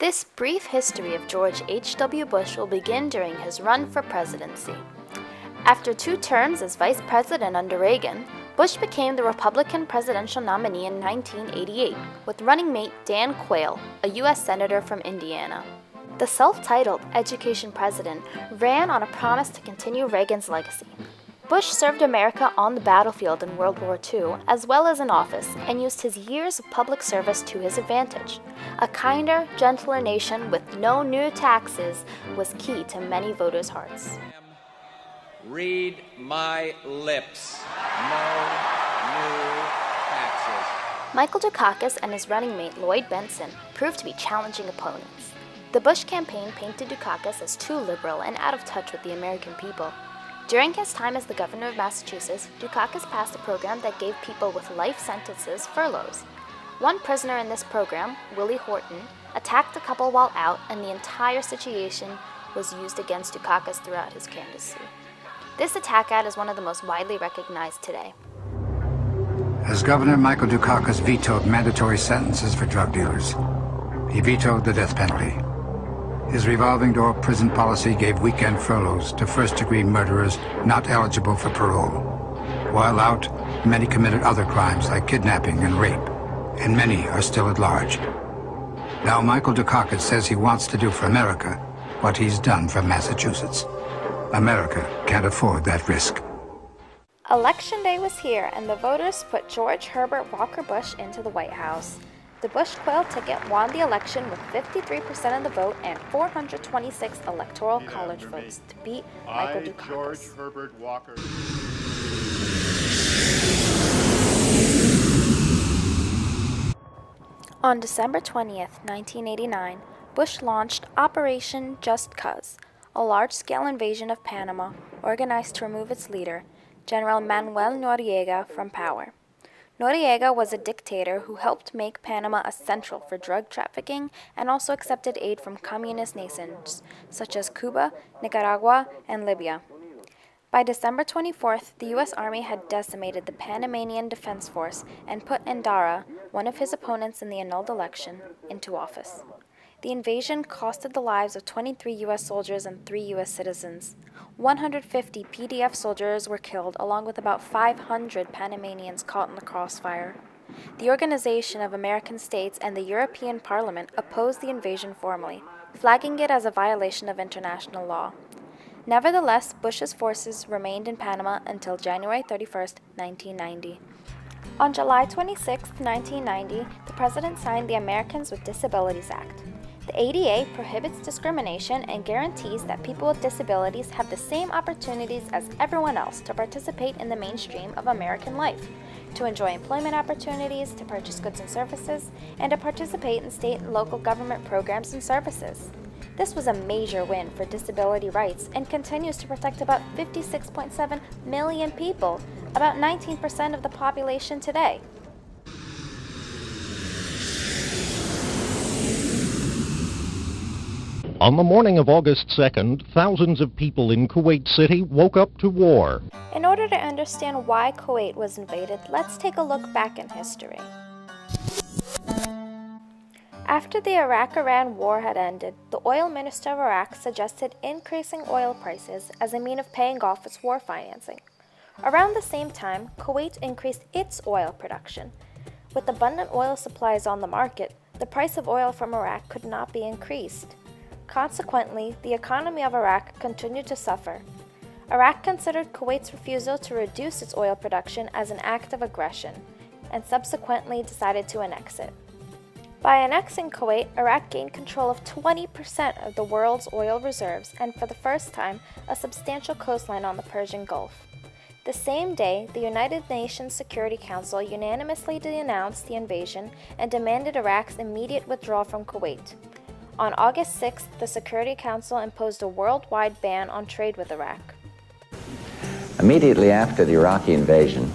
This brief history of George H.W. Bush will begin during his run for presidency. After 2 terms as vice president under Reagan, Bush became the Republican presidential nominee in 1988 with running mate Dan Quayle, a U.S. Senator from Indiana. The self-titled education president ran on a promise to continue Reagan's legacy. Bush served America on the battlefield in World War II as well as in office and used his years of public service to his advantage. A kinder, gentler nation with no new taxes was key to many voters' hearts. Read my lips. No new taxes. Michael Dukakis and his running mate Lloyd Bentsen proved to be challenging opponents. The Bush campaign painted Dukakis as too liberal and out of touch with the American people. During his time as the governor of Massachusetts, Dukakis passed a program that gave people with life sentences furloughs. One prisoner in this program, Willie Horton, attacked a couple while out, and the entire situation was used against Dukakis throughout his candidacy. This attack ad is one of the most widely recognized today. As governor, Michael Dukakis vetoed mandatory sentences for drug dealers. He vetoed the death penalty. His revolving door prison policy gave weekend furloughs to first-degree murderers not eligible for parole. While out, many committed other crimes like kidnapping and rape, and many are still at large. Now Michael Dukakis says he wants to do for America what he's done for Massachusetts. America can't afford that risk. Election day was here, and the voters put George Herbert Walker Bush into the White House. The Bush-Quayle ticket won the election with 53% of the vote and 426 Electoral College votes to beat Michael Dukakis. George Herbert Walker. On December 20th, 1989, Bush launched Operation Just Cause, a large-scale invasion of Panama organized to remove its leader, General Manuel Noriega, from power. Noriega was a dictator who helped make Panama a central for drug trafficking and also accepted aid from communist nations such as Cuba, Nicaragua, and Libya. By December 24th, the U.S. Army had decimated the Panamanian Defense Force and put Endara, one of his opponents in the annulled election, into office. The invasion costed the lives of 23 U.S. soldiers and 3 U.S. citizens. 150 PDF soldiers were killed, along with about 500 Panamanians caught in the crossfire. The Organization of American States and the European Parliament opposed the invasion formally, flagging it as a violation of international law. Nevertheless, Bush's forces remained in Panama until January 31, 1990. On July 26, 1990, the President signed the Americans with Disabilities Act. The ADA prohibits discrimination and guarantees that people with disabilities have the same opportunities as everyone else to participate in the mainstream of American life, to enjoy employment opportunities, to purchase goods and services, and to participate in state and local government programs and services. This was a major win for disability rights and continues to protect about 56.7 million people, about 19% of the population today. On the morning of August 2nd, thousands of people in Kuwait City woke up to war. In order to understand why Kuwait was invaded, let's take a look back in history. After the Iraq-Iran war had ended, the oil minister of Iraq suggested increasing oil prices as a means of paying off its war financing. Around the same time, Kuwait increased its oil production. With abundant oil supplies on the market, the price of oil from Iraq could not be increased. Consequently, the economy of Iraq continued to suffer. Iraq considered Kuwait's refusal to reduce its oil production as an act of aggression, and subsequently decided to annex it. By annexing Kuwait, Iraq gained control of 20% of the world's oil reserves and, for the first time, a substantial coastline on the Persian Gulf. The same day, the United Nations Security Council unanimously denounced the invasion and demanded Iraq's immediate withdrawal from Kuwait. On August 6th, the Security Council imposed a worldwide ban on trade with Iraq. Immediately after the Iraqi invasion,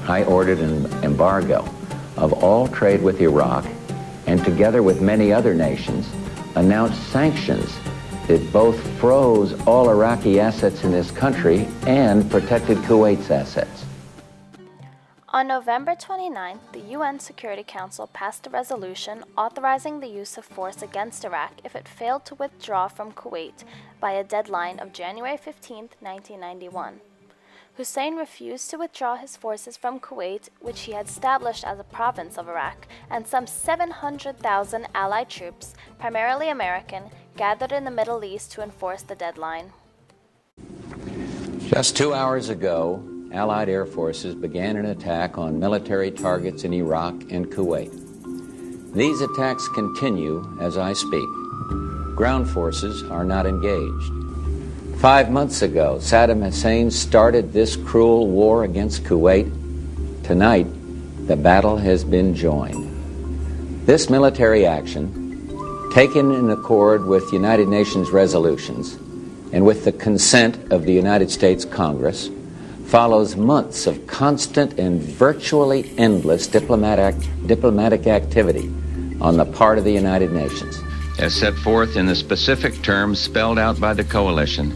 I ordered an embargo of all trade with Iraq and, together with many other nations, announced sanctions that both froze all Iraqi assets in this country and protected Kuwait's assets. On November 29, the UN Security Council passed a resolution authorizing the use of force against Iraq if it failed to withdraw from Kuwait by a deadline of January 15, 1991. Hussein refused to withdraw his forces from Kuwait, which he had established as a province of Iraq, and some 700,000 Allied troops, primarily American, gathered in the Middle East to enforce the deadline. Just 2 hours ago, Allied air forces began an attack on military targets in Iraq and Kuwait. These attacks continue as I speak. Ground forces are not engaged. 5 months ago, Saddam Hussein started this cruel war against Kuwait. Tonight, the battle has been joined. This military action, taken in accord with United Nations resolutions and with the consent of the United States Congress, follows months of constant and virtually endless diplomatic activity on the part of the United Nations, as set forth in the specific terms spelled out by the coalition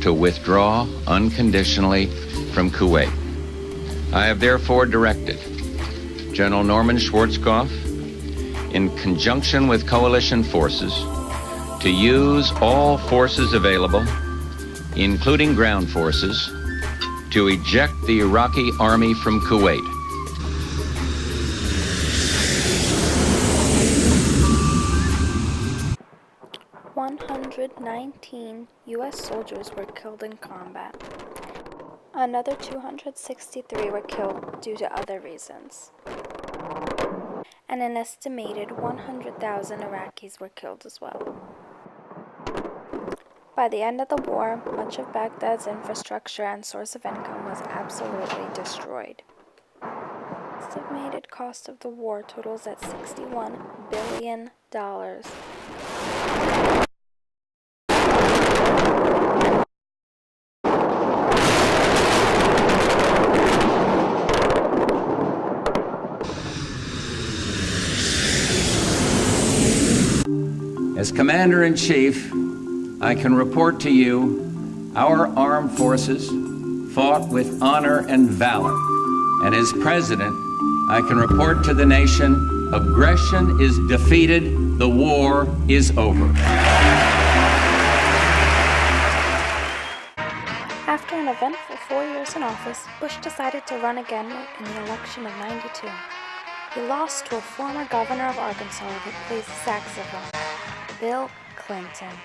to withdraw unconditionally from Kuwait. I have therefore directed General Norman Schwarzkopf, in conjunction with coalition forces, to use all forces available, including ground forces, to eject the Iraqi army from Kuwait. "119 U.S. soldiers were killed in combat. Another 263 were killed due to other reasons. And an estimated 100,000 Iraqis were killed as well. By the end of the war, much of Baghdad's infrastructure and source of income was absolutely destroyed. Estimated cost of the war totals at $61 billion. As Commander-in-Chief, I can report to you our armed forces fought with honor and valor. And as President, I can report to the nation, aggression is defeated, the war is over. After an eventful 4 years in office, Bush decided to run again in the election of '92. He lost to a former governor of Arkansas who plays the saxophone, Bill Clinton.